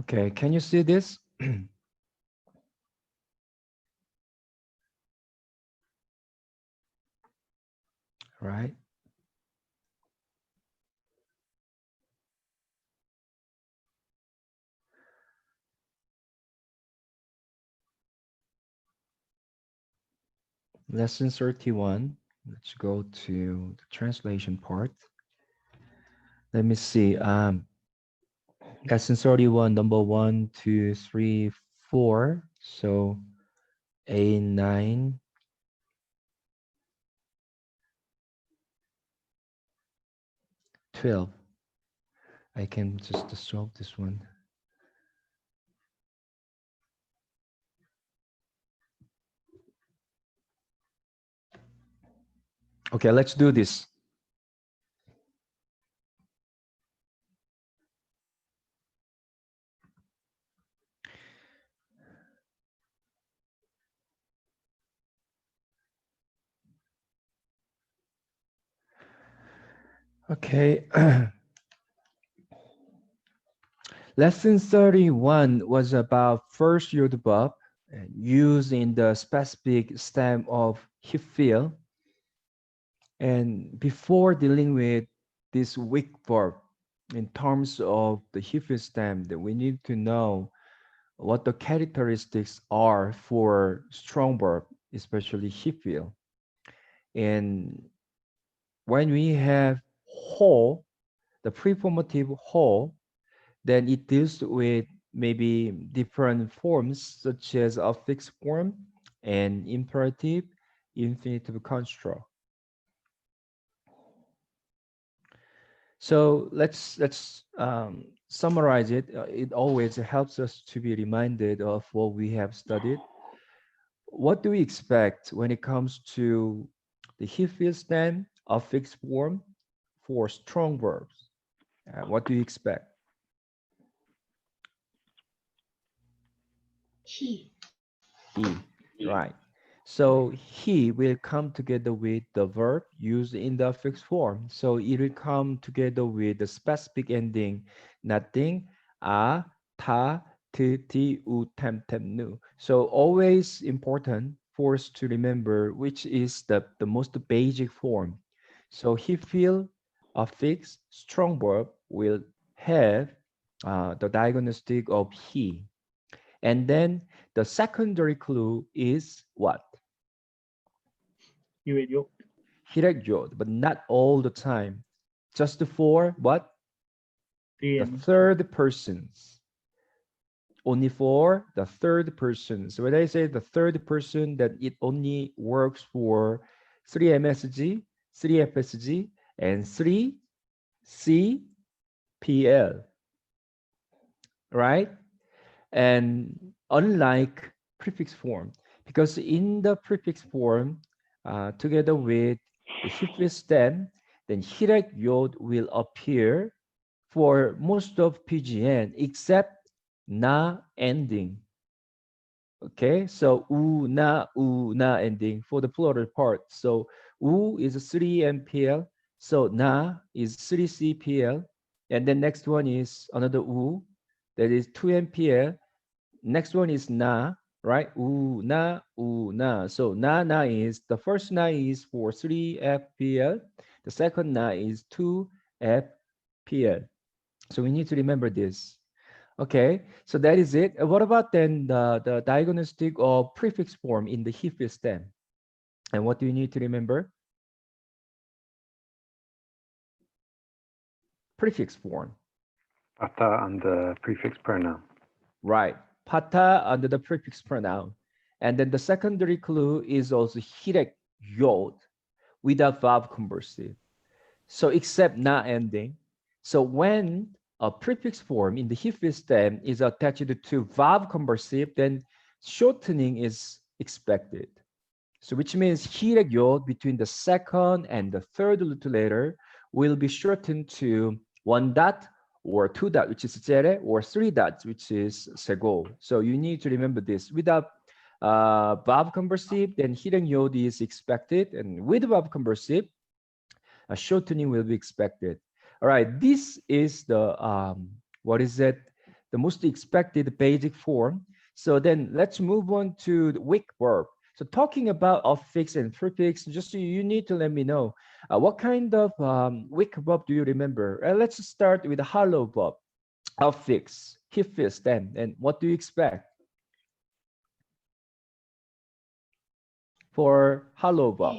Okay, can you see this? Right. Lesson 31. Let's go to the translation part. Let me see. Lesson 31, number 1, 2, 3, 4. So A9, 12. I can just solve this one. Okay, let's do this. Okay. Lesson 31 was about first yod verb used in the specific stem of Hifil. And before dealing with this weak verb in terms of the Hifil stem, that we need to know what the characteristics are for strong verb, especially Hifil. And when we have ho, the preformative ho, then it deals with maybe different forms such as a fixed form and imperative, infinitive construct. So let's summarize it. It always helps us to be reminded of what we have studied. What do we expect when it comes to the Hifil stem of fixed form for strong verbs? What do you expect? He. E, right. So he will come together with the verb used in the fixed form. So it will come together with the specific ending, nothing, a, ta, t, ti, u, tem, nu. So always important for us to remember which is the most basic form. So he feel a fixed strong verb will have the diagnostic of he. And then the secondary clue is what? Yo. Hirekjot, but not all the time. Just for what? The Then third persons. Only for the third person. So when I say the third person, that it only works for 3 MSG, 3 FSG, and 3 CPL, right? And unlike prefix form, because in the prefix form, together with the Hifis stem, then Hirek Yod will appear for most of PGN except na ending. Okay, so u na ending for the plural part. So u is 3 MPL, so na is 3 CPL, and then next one is another u, that is 2 MPL. Next one is na, right? U na. So na is the first na is for 3 FPL. The second na is 2 FPL. So we need to remember this. Okay, so that is it. What about then the diagnostic of prefix form in the Hifil stem? And what do you need to remember? Prefix form. Pata and the prefix pronoun. Right. Pata under the prefix pronoun. And then the secondary clue is also hirek yod without verb conversive. So except na ending. So when a prefix form in the Hifil stem is attached to verb conversive, then shortening is expected. So which means hirek yod between the second and the third letter will be shortened to 1 dot or 2 dot, which is jere, or 3 dots, which is sego. So you need to remember this. Without verb conversive, then hirek yod is expected, and with verb conversive, a shortening will be expected. All right, this is the what is it? the most expected basic form. So then let's move on to the weak verb. So talking about affix and prefix, just you need to let me know what kind of weak verb do you remember? Let's start with the hollow verb, affix, hifis, then, and what do you expect for hollow verb?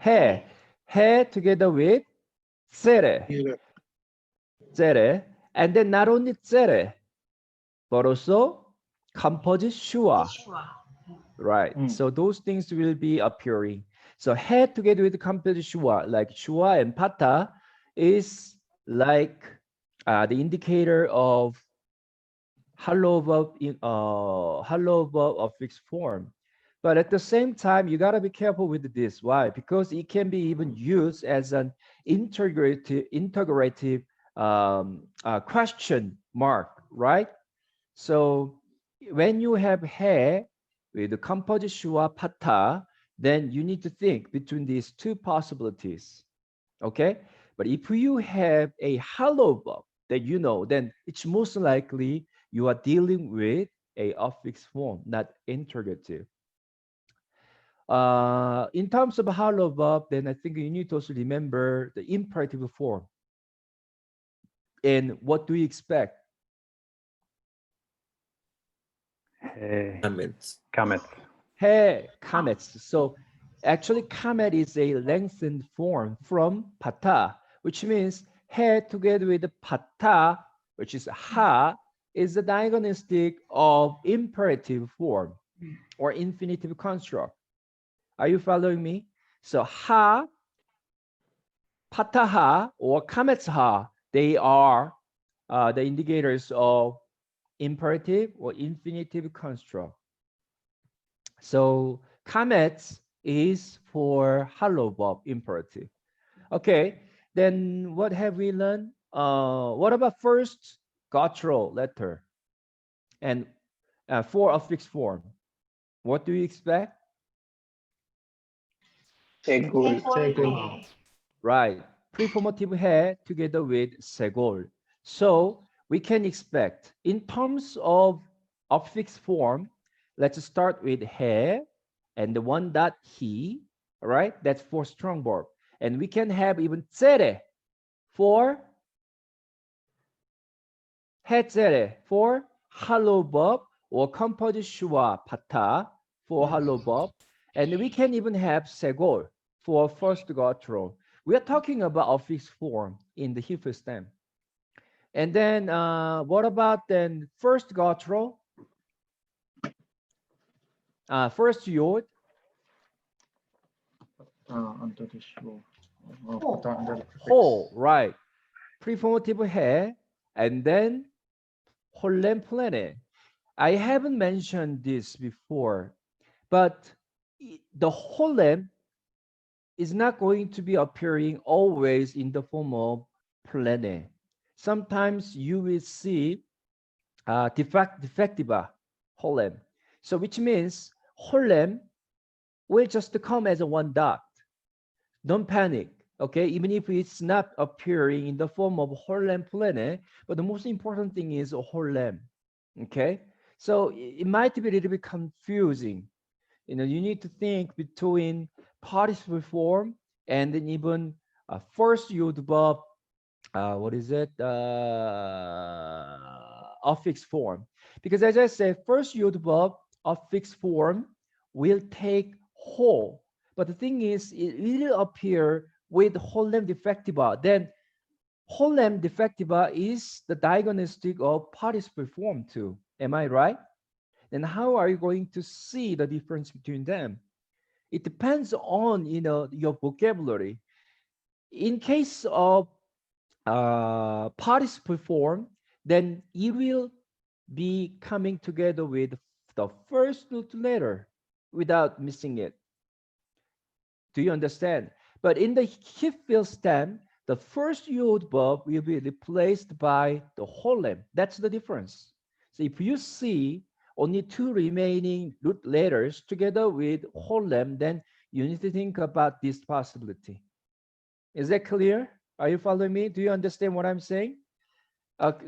He, he together with tsere, tsere, and then not only tsere, but also composite shua, right? So those things will be appearing. So he together with composite shua, like shua and pata, is like the indicator of hollow verb in hollow verb of fixed form. But at the same time, you gotta be careful with this. Why? Because it can be even used as an integrative question mark, right? So when you have he with the composite shua pata, then you need to think between these two possibilities. Okay, but if you have a hollow verb that you know, then it's most likely you are dealing with a affix form, not interrogative. In terms of hollow verb, then I think you need to also remember the imperative form. And what do you expect? Comments. Hey, comets. So actually, comet is a lengthened form from pata, which means he together with the pata, which is ha, is the diagnostic of imperative form or infinitive construct. Are you following me? So ha, pataha, or kametsha, they are the indicators of imperative or infinitive construct. So comets is for hollow verb imperative. Okay, then what have we learned? What about first guttural letter and for a fixed form? What do you expect? Right, preformative he together with segol. So we can expect in terms of a fixed form, let's start with he and the one that he, all right? That's for strong verb. And we can have even tsere for hetzere for hollow verb or composite shua pata for hollow verb. And we can even have segol for first guttural. We are talking about a fixed form in the Hebrew stem. And then what about then first guttural? First yod. Under the show. Under the prefix. Ho, right. Preformative he, and then holem plane. I haven't mentioned this before, but the holem is not going to be appearing always in the form of plane. Sometimes you will see defectiva holem. So which means holem will just come as a one dot. Don't panic. Okay, even if it's not appearing in the form of holem plane, but the most important thing is holem. Okay, so it might be a little bit confusing. You know, you need to think between participle form and then even first yod verb, what is it? Affix form. Because as I said, first yod verb affix form will take whole. But the thing is, it will appear with holem defectiva. Then holem defectiva is the diagnostic of participle form too. Am I right? Then how are you going to see the difference between them? It depends on your vocabulary. In case of participle form, then it will be coming together with the first letter without missing it. Do you understand? But in the Hifil stem, the first yod verb will be replaced by the holem. That's the difference. So if you see only two remaining root letters together with holem, then you need to think about this possibility. Is that clear? Are you following me? Do you understand what I'm saying?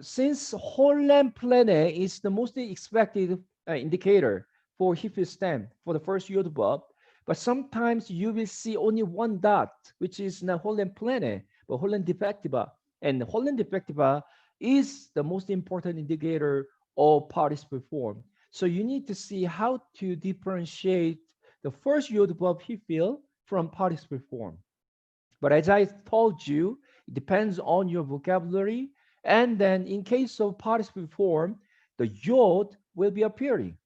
Since Holland Plane is the most expected indicator for Hebrew stem for the first yod verb, but sometimes you will see only one dot, which is not Holland Plane, but Holland defectiva. And Holland defectiva is the most important indicator of participle form. So you need to see how to differentiate the first yod verb Hebrew from participle form. But as I told you, it depends on your vocabulary. And then in case of participle form, the yod will be appearing.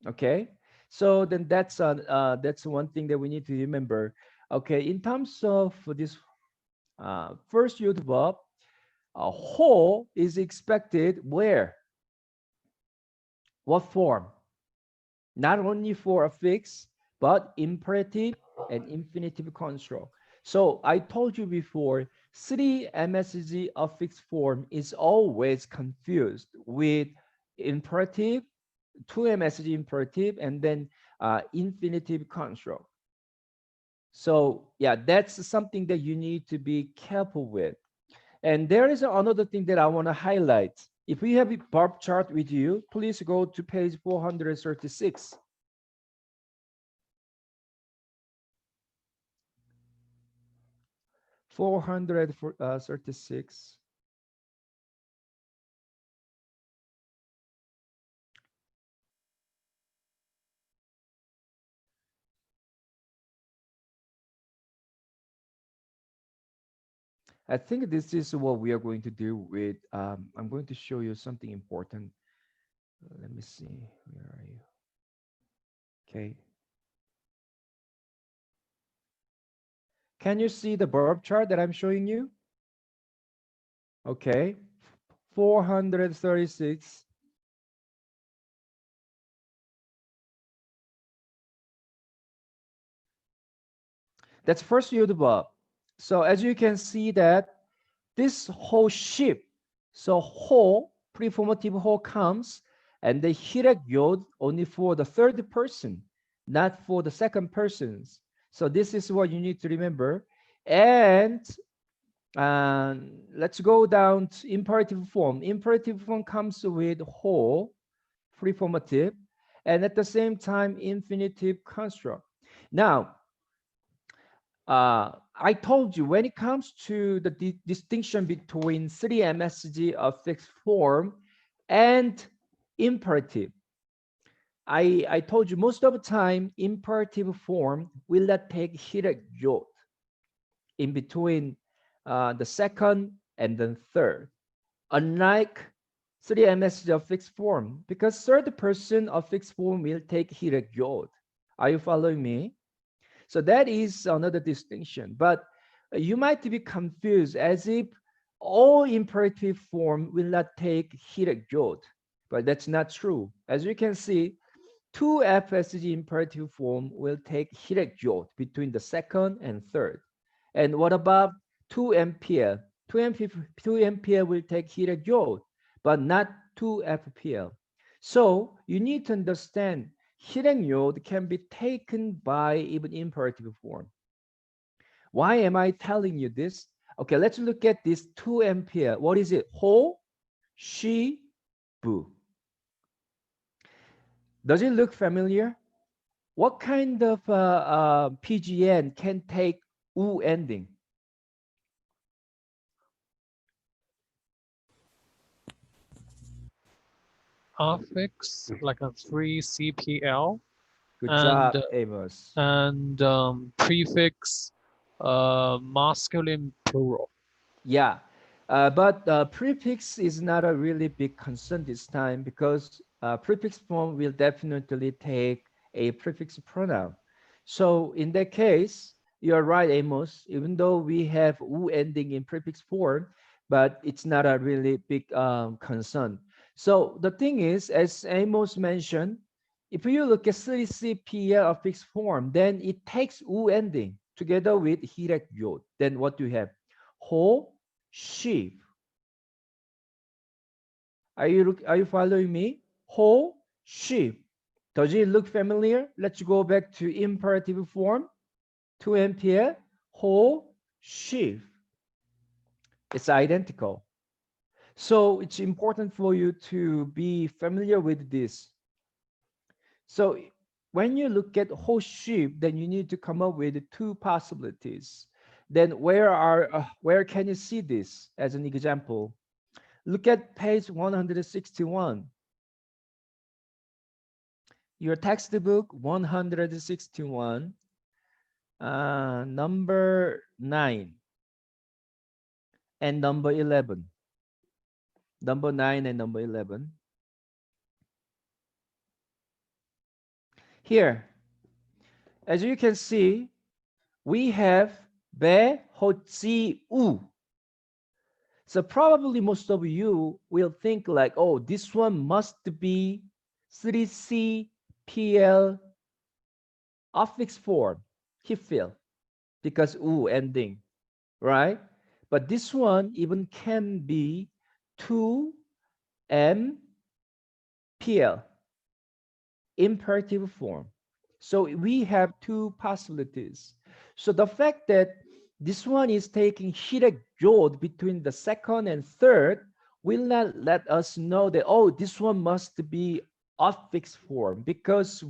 Okay. So then that's one thing that we need to remember. Okay. In terms of this first yod verb, ho is expected where? What form? Not only for affix, but imperative and infinitive construct. So I told you before, 3 MSG affix form is always confused with imperative, 2 MSG imperative, and then infinitive construct. So yeah, that's something that you need to be careful with. And there is another thing that I want to highlight. If we have a verb chart with you, please go to page 436. 436. I think this is what we are going to do with, I'm going to show you something important. Let me see, where are you? Okay. Can you see the verb chart that I'm showing you? Okay. 436. That's first yod verb. So as you can see that this whole ship, so whole, preformative whole comes, and the hirek yod only for the third person, not for the second persons. So this is what you need to remember. And let's go down to imperative form. Imperative form comes with whole, preformative, and at the same time, infinitive construct. Now, I told you when it comes to the distinction between 3 MSG affix form and imperative, I told you most of the time imperative form will not take hirek yod in between the second and the third, unlike 3 MSG affix form, because third person affix form will take hirek yod. Are you following me? So that is another distinction. But you might be confused as if all imperative form will not take hirek yod, but that's not true. As you can see, 2 FSG imperative form will take hirek yod between the second and third. And what about 2 MPL? 2 MPL will take hirek yod, but not 2 FPL. So you need to understand hirek yod can be taken by even imperative form. Why am I telling you this? Okay, let's look at this 2 MPL. What is it? Ho, she, bu. Does it look familiar? What kind of PGN can take U ending? Affix like a 3 CPL Good and job, Amos. prefix masculine plural. Yeah, but prefix is not a really big concern this time because prefix form will definitely take a prefix pronoun. So in that case, you're right, Amos. Even though we have u ending in prefix form, but it's not a really big concern. So the thing is, as Amos mentioned, if you look at CCPL of fixed form, then it takes u ending together with hirek yod. Then what do you have? Ho, sheep. Are you following me? Ho, sheep. Does it look familiar? Let's go back to imperative form. 2 MPL. Ho, sheep. It's identical. So it's important for you to be familiar with this. So when you look at whole sheep, then you need to come up with two possibilities. Then where can you see this as an example? Look at page 161. Your textbook 161, number 9 and number 11. Number 9 and number 11. Here, as you can see, we have 배, 호지, 우. So probably most of you will think like, oh, this one must be 3C, PL, affix form, Hifil, because U ending, right? But this one even can be 2M, PL, imperative form. So we have two possibilities. So the fact that this one is taking hirek jod between the second and third will not let us know that, oh, this one must be affix form, because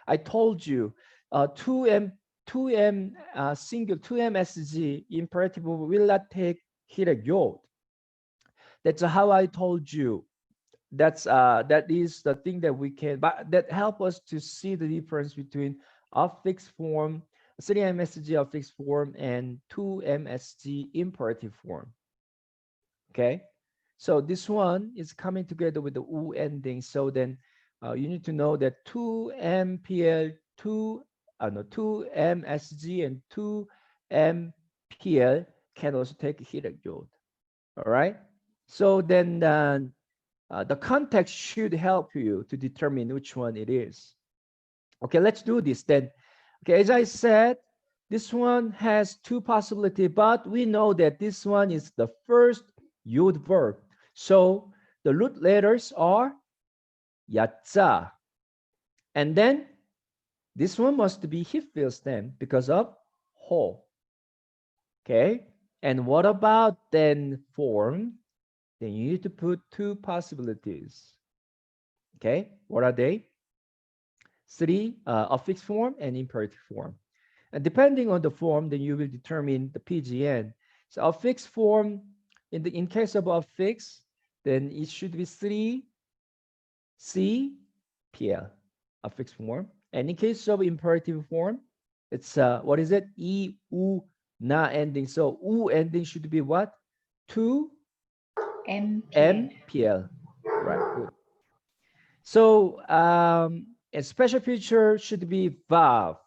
I told you 2M single 2MSG imperative will not take hirek jod. That's how I told you. That is the thing that we can, but that help us to see the difference between affix form, 3MSG affix form, and 2MSG imperative form. Okay, so this one is coming together with the U ending. So then you need to know that 2MPL, 2MSG, and 2MPL can also take hidden jod. All right. So then the context should help you to determine which one it is. Okay, let's do this then. Okay, as I said, this one has two possibilities, but we know that this one is the first yod verb. So the root letters are yatza. And then this one must be hifil stem because of ho. Okay, and what about then form? Then you need to put two possibilities. Okay, what are they? 3, affix form and imperative form. And depending on the form, then you will determine the PGN. So affix form, in case of affix, then it should be 3C, PL, affix form. And in case of imperative form, it's what is it? E, U, na ending. So U ending should be what? 2 MPL. Right, good. So a special feature should be vav.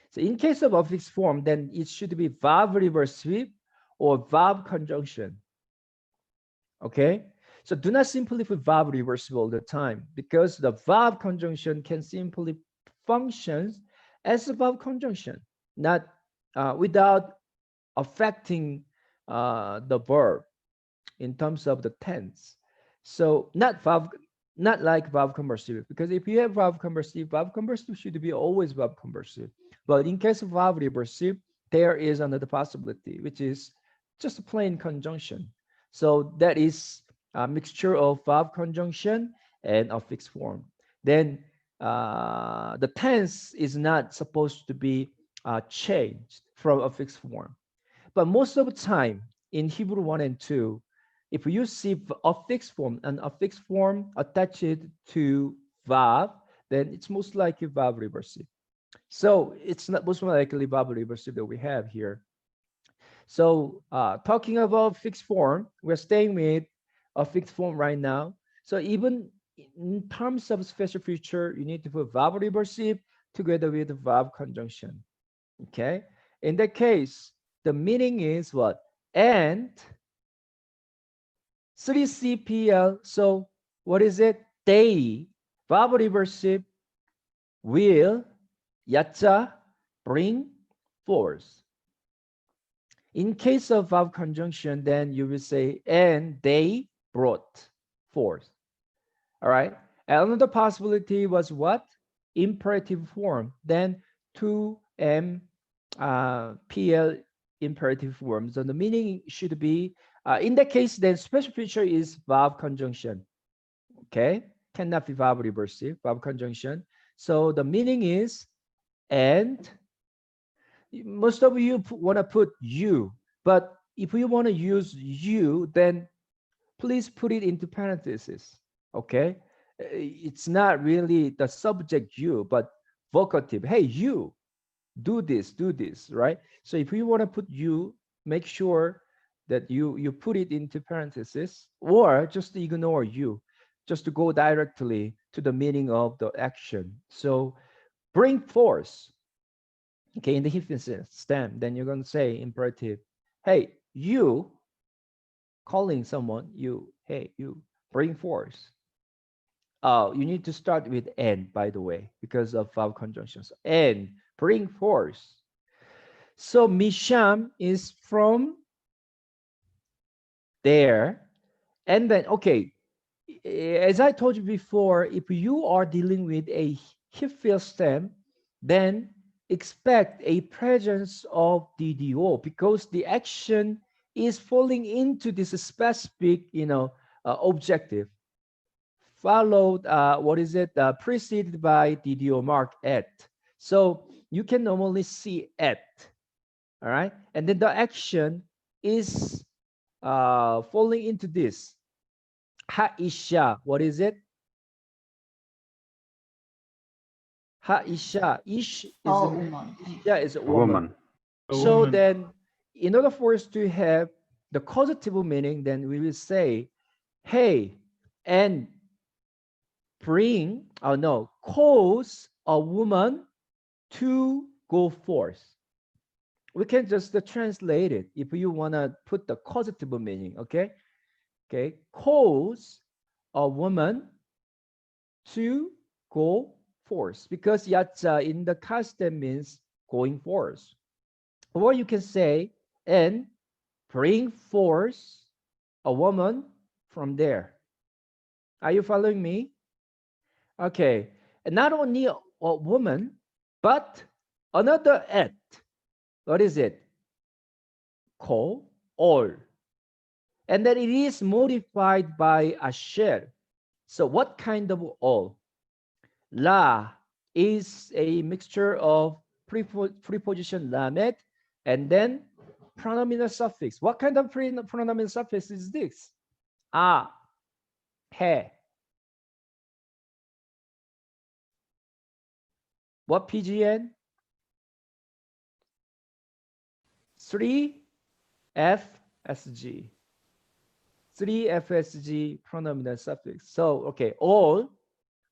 So in case of affix form, then it should be vav reverse sweep or vav conjunction. Okay, so do not simply put vav reverse sweep all the time, because the vav conjunction can simply functions as a vav conjunction, not without affecting the verb in terms of the tense. So not like verb conversive, because if you have verb conversive should be always verb conversive. But in case of verb reversive, there is another possibility, which is just a plain conjunction. So that is a mixture of verb conjunction and affix form. Then the tense is not supposed to be changed from affix form. But most of the time in Hebrew 1 and 2, if you see affix form, an affix form attached to verb, then it's most likely verb reversive. So it's not most likely verb reversive that we have here. So talking about fixed form, we're staying with a fixed form right now. So even in terms of special feature, you need to put verb reversive together with verb conjunction. Okay. In that case, the meaning is what? And 3CPL. So what is it? They, verb reversive, will, yacha, bring force. In case of verb conjunction, then you will say, and they brought forth. All right. And another possibility was what? Imperative form. Then 2M PL imperative form. So the meaning should be In that case, then special feature is verb conjunction. Okay, cannot be verb reversive, verb conjunction. So the meaning is and. Most of you want to put you, but if you want to use you, then please put it into parentheses. Okay, it's not really the subject you, but vocative. Hey, you do this, right? So if you want to put you, make sure that you put it into parentheses, or just ignore you, just to go directly to the meaning of the action. So bring force. Okay, in the hyphen stem, then you're going to say imperative. Hey, you, calling someone, you, hey, you, bring force. You need to start with and, by the way, because of verb conjunctions. And bring force. So Misham is from there. And then, okay, as I told you before, if you are dealing with a hyphen stem, then expect a presence of DDO because the action is falling into this specific, objective, followed, what is it, preceded by DDO mark at. So you can normally see at, all right? And then the action is falling into this. Haisha, what is it? Haisha, ish is A a, woman. isha is a A woman. woman. A So woman. then, in order for us to have the causative meaning, then we will say, hey, and bring, oh no, cause a woman to go forth. We can just translate it if you want to put the causative meaning, okay? Okay, cause a woman to go forth because yatsa in the custom means going forth. Or you can say, and bring forth a woman from there. Are you following me? Okay. And not only a woman, but another at. What is it? Call all. And then it is modified by asher. So what kind of all? La is a mixture of preposition lamet and then pronominal suffix. What kind of pronominal suffix is this? A, he. What PGN? 3 FSG. 3 FSG pronominal suffix. So, okay, all,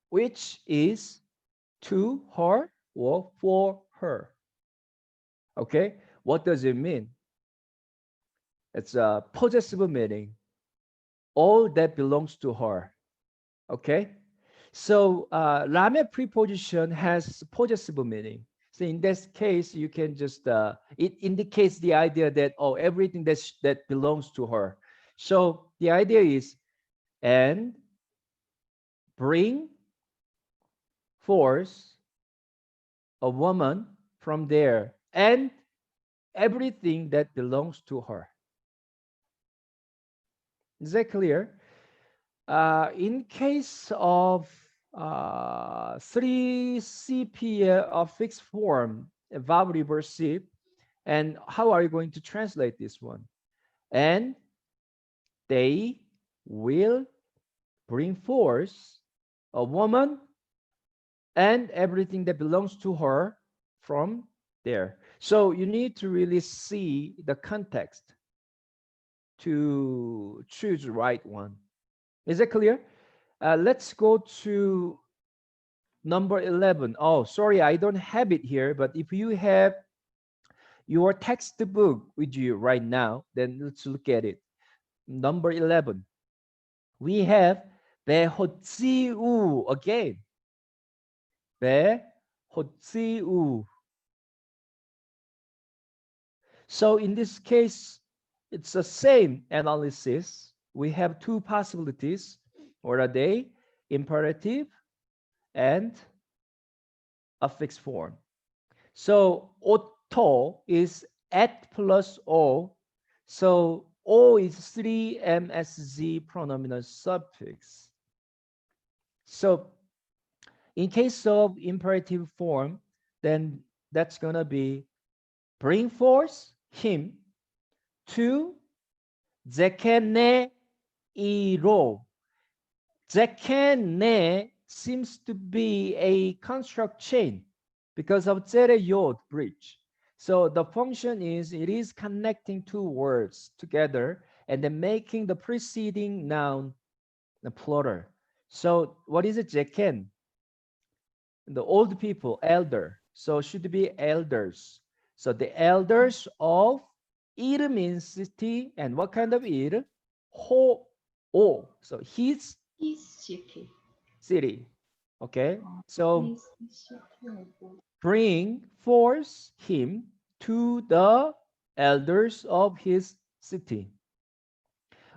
which is to her or for her. Okay, what does it mean? It's a possessive meaning. All that belongs to her. Okay, so lame preposition has possessive meaning. So in this case, you can just it indicates the idea that everything that belongs to her. So the idea is and bring forth a woman from there and everything that belongs to her. Is that clear? In case of 3CP of fixed form, a verb reversive, and how are you going to translate this one? And they will bring forth a woman and everything that belongs to her from there. So you need to really see the context to choose the right one. Is that clear? Let's go to number 11. Oh, sorry, I don't have it here, but if you have your textbook with you right now, then let's look at it. Number 11. We have 배호찌우 again. 배호찌우. So in this case, it's the same analysis. We have two possibilities. What are they? Imperative and a fixed form. So auto is at plus o. So O is 3-MSG pronominal suffix. So in case of imperative form, then that's going to be bring forth him to zekene iro. Zekene seems to be a construct chain because of yod bridge. So the function is it is connecting two words together and then making the preceding noun the plural. So what is it, zeken? The old people, elder. So should be elders. So the elders of Ir means city, and what kind of Ir? Ho o. So his His city. city. Okay. So His city. bring forth him to the elders of his city.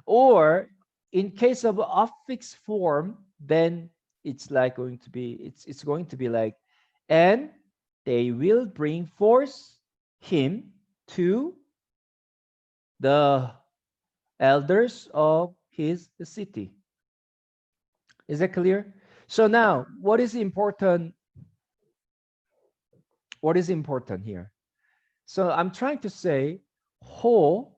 Or in case of affix form, then it's like going to be it's going to be like, and they will bring forth him to the elders of his city. Is that clear? So now what is important? What is important here? So I'm trying to say ho,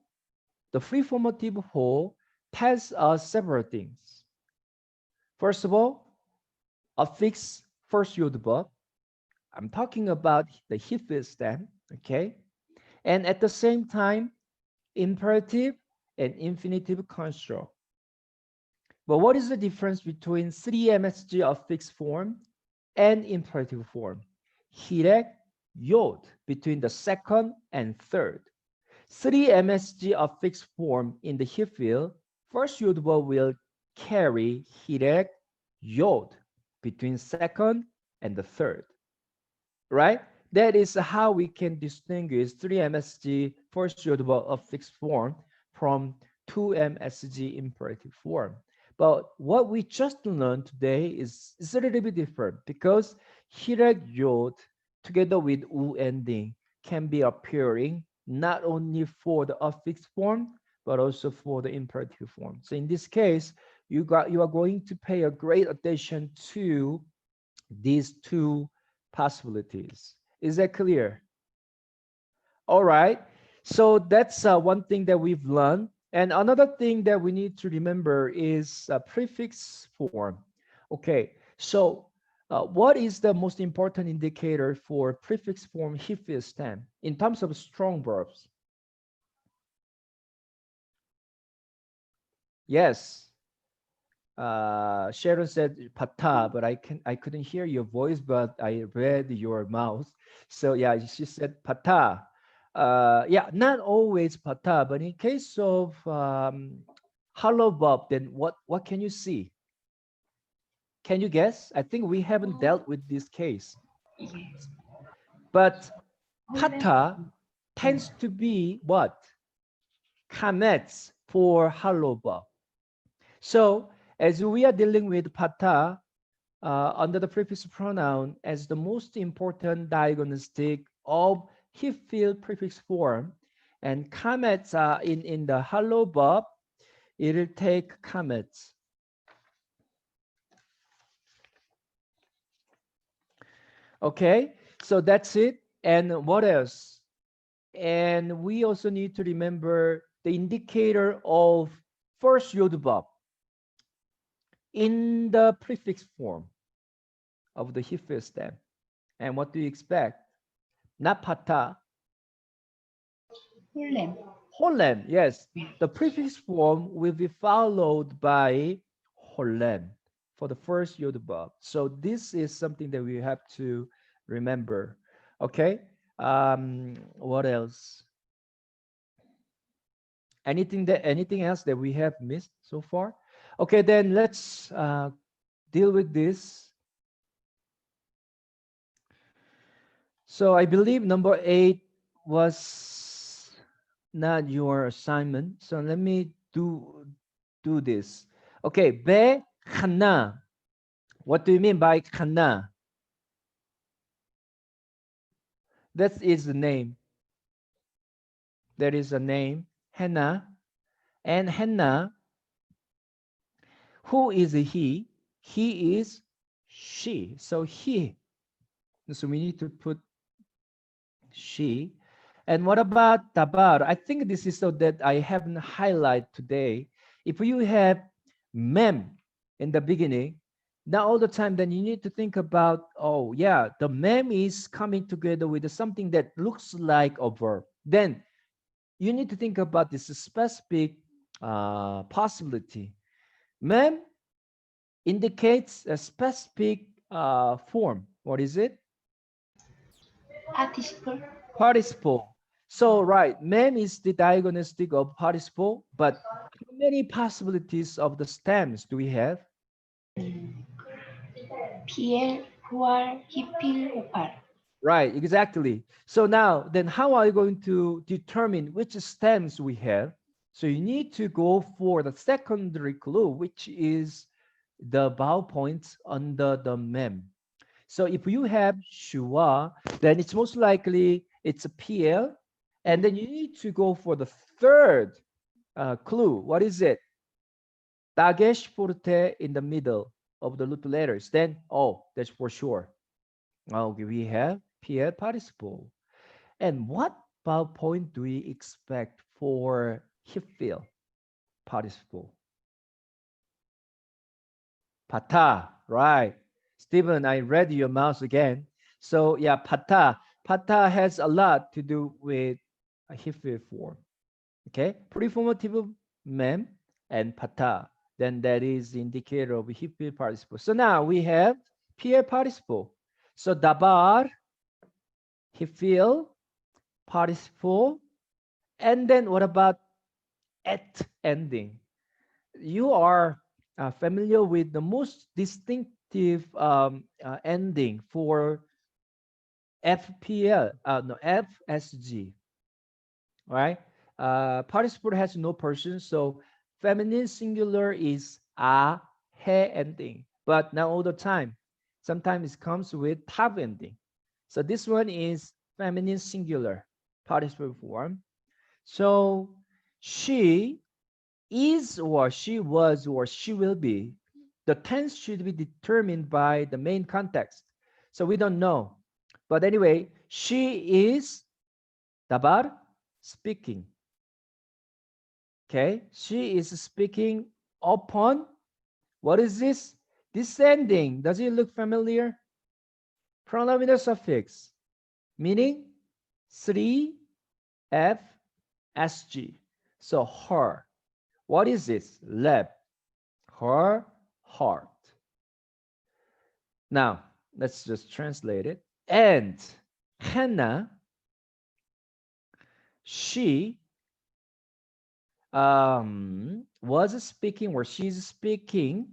the free formative ho tells us several things. First of all, affix first yod verb. I'm talking about the Hebrew stem, okay? And at the same time, imperative and infinitive construct. But what is the difference between 3-MSG affix form and imperative form? Hirek, yod, between the second and third. 3-MSG affix form in the Hebrew, first yod verb will carry hirek, yod, between second and the third. Right? That is how we can distinguish 3-MSG first yod verb affix form from 2-MSG imperative form. But what we just learned today is a little bit different because hirek yod together with u ending can be appearing not only for the affix form but also for the imperative form. So in this case, you are going to pay a great attention to these two possibilities. Is that clear? All right. So that's one thing that we've learned. And another thing that we need to remember is prefix form. Okay. So what is the most important indicator for prefix form Hebrew stem in terms of strong verbs? Yes. Sharon said pata, but I couldn't hear your voice, but I read your mouth. So yeah, she said pata. Yeah, not always pata, but in case of hollow verb, then what can you see? Can you guess? I think we haven't dealt with this case. Yes. But pata tends to be what? Kamets for hollow verb. So as we are dealing with pata, under the prefix pronoun as the most important diagnostic of Hebrew prefix form, and comets are in the hello verb, it'll take comets. Okay, so that's it. And what else? And we also need to remember the indicator of first yod verb in the prefix form of the Hebrew stem. And what do you expect? Not pata, 홀렘. Holland, yes. The prefix form will be followed by Holland for the first yod verb. So this is something that we have to remember. Okay. What else? Anything else that we have missed so far? Okay, then let's deal with this. So I believe number 8 was not your assignment. So let me do this. Okay, be khana. What do you mean by khana? That is the name. There is a name. Hannah. And Hannah, who is he? He is she. So he. So we need to put she. And what about tabar? I think this is so that I haven't highlight today. If you have mem in the beginning, now all the time, then you need to think about, oh yeah, the mem is coming together with something that looks like a verb. Then you need to think about this specific possibility. Mem indicates a specific form. What is it? Participle. Participle. So, right, mem is the diagnostic of participle, but how many possibilities of the stems do we have? PL, whoar, hipil, upar. Right, exactly. So now, then how are you going to determine which stems we have? So you need to go for the secondary clue, which is the vowel points under the mem. So if you have shua, then it's most likely it's a PL. And then you need to go for the third clue. What is it? Dagesh forte in the middle of the root letters. Then, oh, that's for sure. Okay, we have PL participle. And what vowel point do we expect for hifil participle? Pata, right. Stephen, I read your mouth again. So yeah, pata. Pata has a lot to do with a hifil form. Okay, preformative mem and pata. Then that is the indicator of hifil participle. So now we have PL participle. So dabar, hifil, participle, and then what about at ending? You are familiar with the most distinctive ending for FPL, no, FSG, right? Participle has no person, so feminine singular is a, he ending. But not all the time. Sometimes it comes with tab ending. So this one is feminine singular participle form. So she is or she was or she will be. The tense should be determined by the main context. So we don't know. But anyway, she is dabar speaking. Okay, she is speaking upon what is this? Descending. Does it look familiar? Pronominal suffix, meaning Sri F S G. So her. What is this? Lab. Her heart. Now, let's just translate it. And Hannah, she was speaking, or she's speaking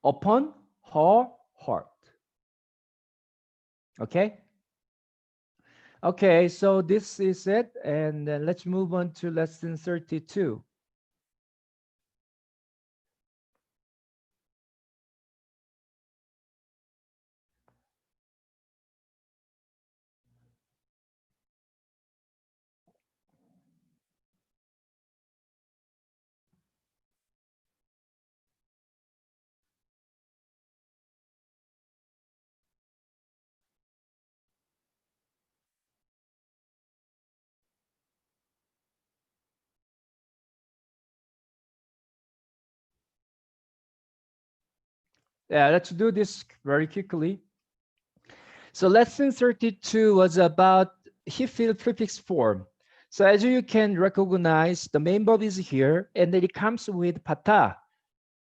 upon her heart. Okay? Okay, so this is it. And let's move on to lesson 32. Yeah, let's do this very quickly. So lesson 32 was about he-feel prefix form. So as you can recognize, the main verb is here, and then it comes with pata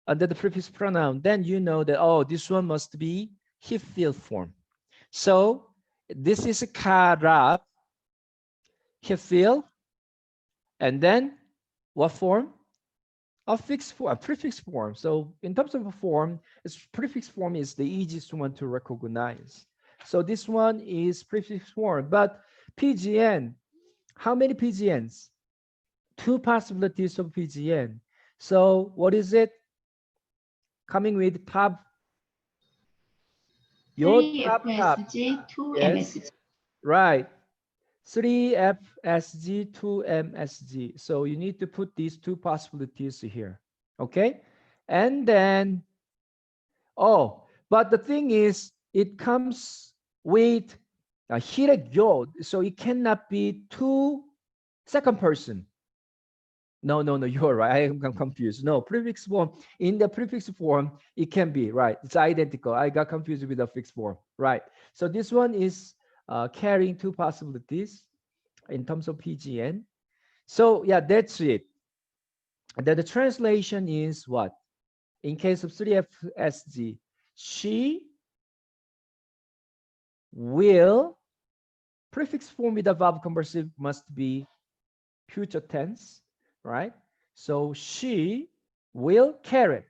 under the prefix pronoun. Then you know that, oh, this one must be he-feel form. So this is karab, he-feel, and then what form? A fixed form, a prefix form. So in terms of a form, its prefix form is the easiest one to recognize. So this one is prefix form, but PGN, how many PGNs? Two possibilities of PGN. So what is it? Coming with tab. Your 3 tab. FSG, 2 Yes, MSG. right. 3FSG, 2MSG. So you need to put these two possibilities here. Okay? And then, oh, but the thing is, it comes with a heated yod, so it cannot be two second person. No, no, no, you're right. I'm confused. No, prefix form. In the prefix form, it can be, right. It's identical. I got confused with the fixed form, right. So this one is carrying two possibilities in terms of PGN. So yeah, that's it. Then the translation is what? In case of 3FSG, she will, prefix form with the verb conversive must be future tense, right? So she will carry,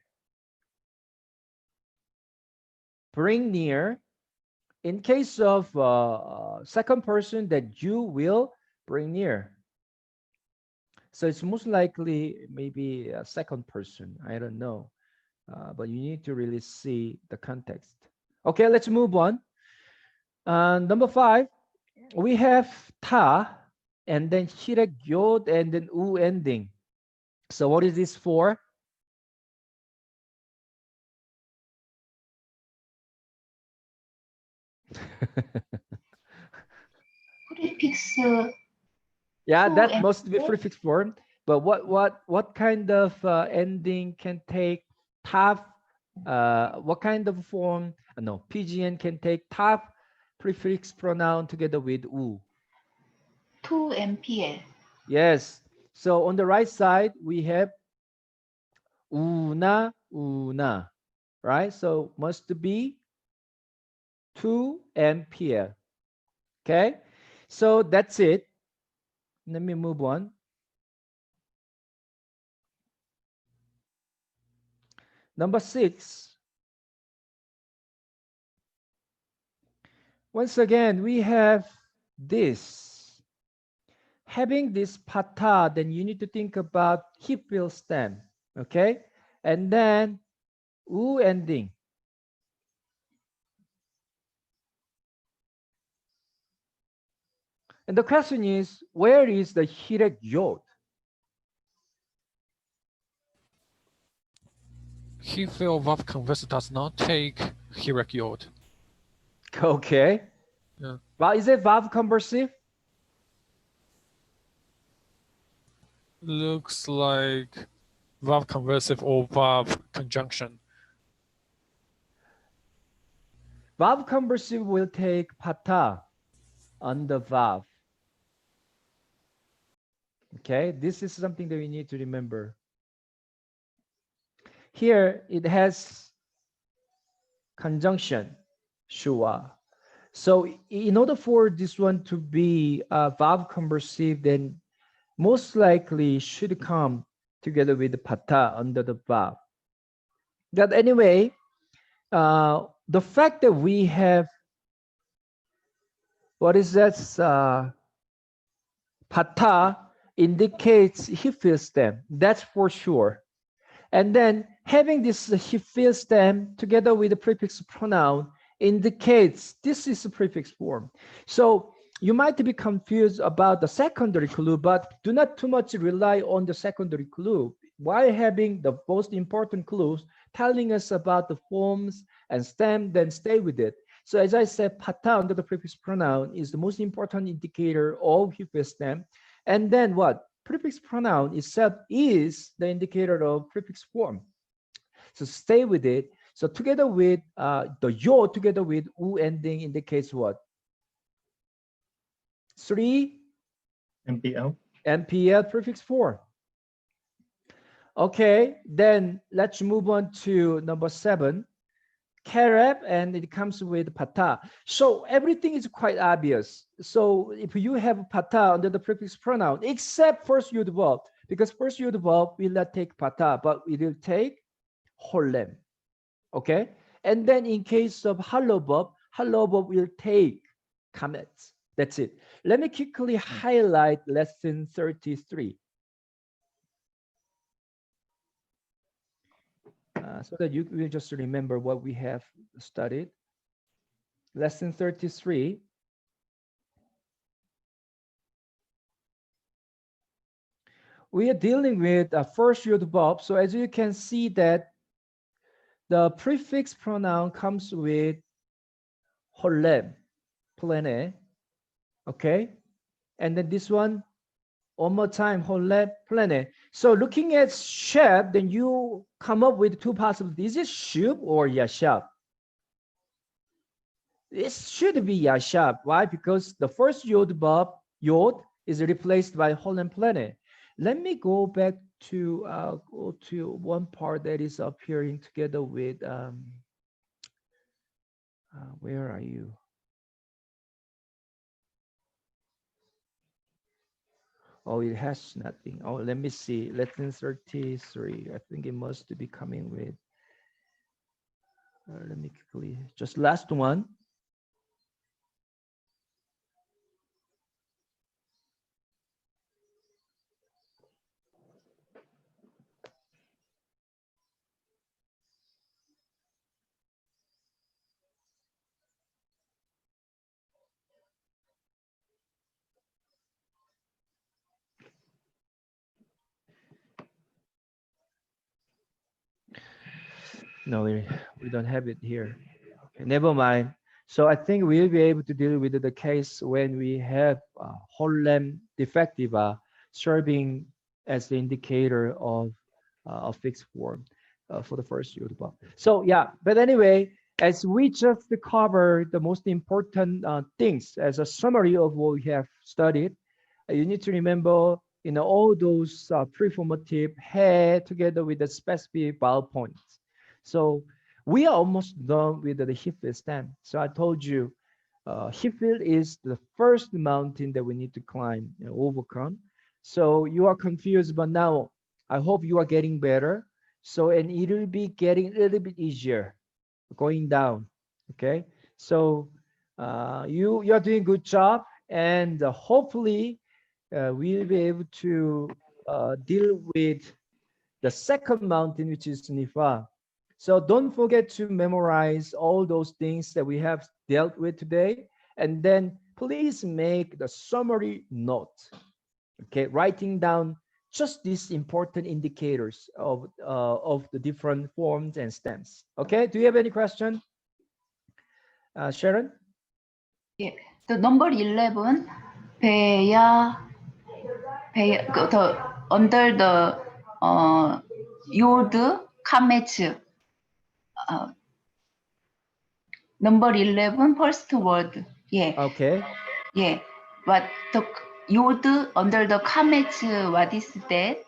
bring near. In case of second person, that you will bring near. So it's most likely maybe a second person. I don't know. But you need to really see the context. Okay, let's move on. Number 5, we have ta and then hirek yod and then u ending. So what is this for? prefix Yeah, to that and must be fro. prefix form. But what kind of ending can take top? What kind of form? No, PGN can take top prefix pronoun together with u. To MPL. Yes. So on the right side we have una, right? So must be 2 MPL. Okay. So that's it. Let me move on. Number 6. Once again, we have this. Having this pata, then you need to think about hip wheel stem. Okay. And then u ending. And the question is, where is the hirek yod? He feel verb converse does not take hierarchy. Okay. Yeah. Well, is it verb conversive? Looks like verb conversive or verb conjunction. Verb conversive will take pata on the verb. Okay, this is something that we need to remember. Here it has conjunction, shua. So in order for this one to be verb conversive, then most likely should come together with the pata under the verb. But anyway, the fact that we have, what is that? Pata indicates he feels them. That's for sure. And then having this he feels them together with the prefix pronoun indicates this is a prefix form. So you might be confused about the secondary clue, but do not too much rely on the secondary clue. While having the most important clues telling us about the forms and stem, then stay with it. So as I said, pata under the prefix pronoun is the most important indicator of he feels them. And then what? Prefix pronoun itself is the indicator of prefix form. So stay with it. So together with the yo, together with u ending indicates what? 3 MPL. MPL prefix form. Okay, then let's move on to number 7. Karab, and it comes with pata. So everything is quite obvious. So if you have pata under the prefix pronoun, except first yud verb, because first yud verb will not take pata, but it will take holem. Okay, and then in case of hello verb will take comments. That's it. Let me quickly highlight lesson 33. So that you will just remember what we have studied. Lesson 33. we are dealing with a first yod verb. So as you can see that the prefix pronoun comes with holem, plene, okay? And then this one, one more time, holem, plene. So looking at shab, then you come up with two possibilities. Is it shub or yashab? It should be yashab. Why? Because the first yod verb, yod, is replaced by holem, plene. Let me go back to one part that is appearing together with where are you? Oh, it has nothing. Oh, let me see. Lesson 33. I think it must be coming with. Let me quickly. Just last one. No, we don't have it here. Okay, never mind. So I think we'll be able to deal with the case when we have holem defectiva serving as the indicator of a fixed form for the first Yoruba. So yeah, but anyway, as we just covered the most important things as a summary of what we have studied, you need to remember, all those preformative head together with the specific vowel points. So we are almost done with the Hifil stem. So I told you, Hifil is the first mountain that we need to climb and overcome. So you are confused, but now I hope you are getting better. So, and it will be getting a little bit easier going down. Okay. So you're doing a good job, and hopefully we'll be able to deal with the second mountain, which is Nifa. So don't forget to memorize all those things that we have dealt with today. And then please make the summary note. Okay, writing down just these important indicators of the different forms and stems. Okay, do you have any question, Sharon? Yeah. The number 11, 배야, the under the yod 카메츠. Number 11, first word. Yeah. Okay. Yeah. What the yod under the 카메츠, what is that?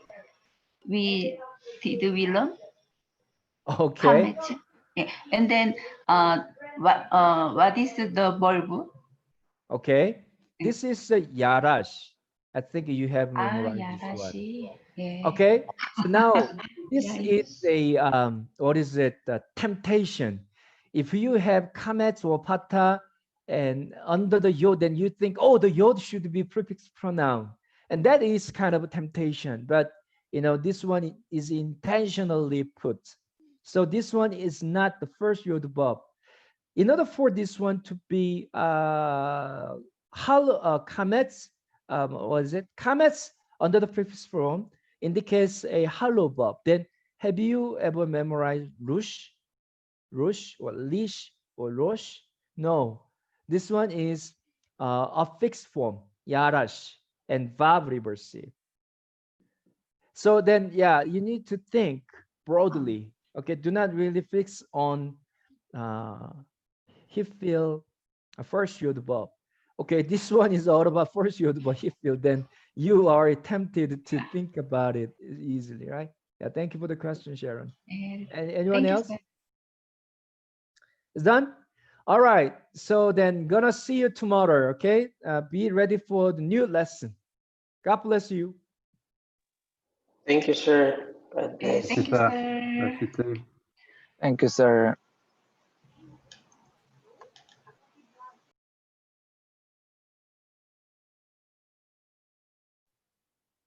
We learn? Okay. 카메츠. Yeah. And then what is the verb? Okay. This is Yarash. I think you have memorized this one. 야라시. 예. Okay. So now this Yeah, is a what is it? Temptation. If you have kamets or pata and under the yod, then you think, oh, the yod should be prefix pronoun, and that is kind of a temptation. But this one is intentionally put. So this one is not the first yod verb. In order for this one to be kamets, what is it? Kamets under the prefix form indicates a hollow verb. Then have you ever memorized rush, or lish, or rosh? No, this one is a fixed form, yarash, and verb reversive. So then, yeah, you need to think broadly. Okay, do not really fix on he feel a first yod verb. Okay, this one is all about first yod verb. He feel, then you are tempted to think about it easily, right? Yeah, thank you for the question, Sharon. 예. Anyone Thank you, else? sir. It's done? All right, so then gonna see you tomorrow, okay? Be ready for the new lesson. God bless you. Thank you, sir. God 예, bless. thank you, sir. sir. Bless you too. Thank you, sir.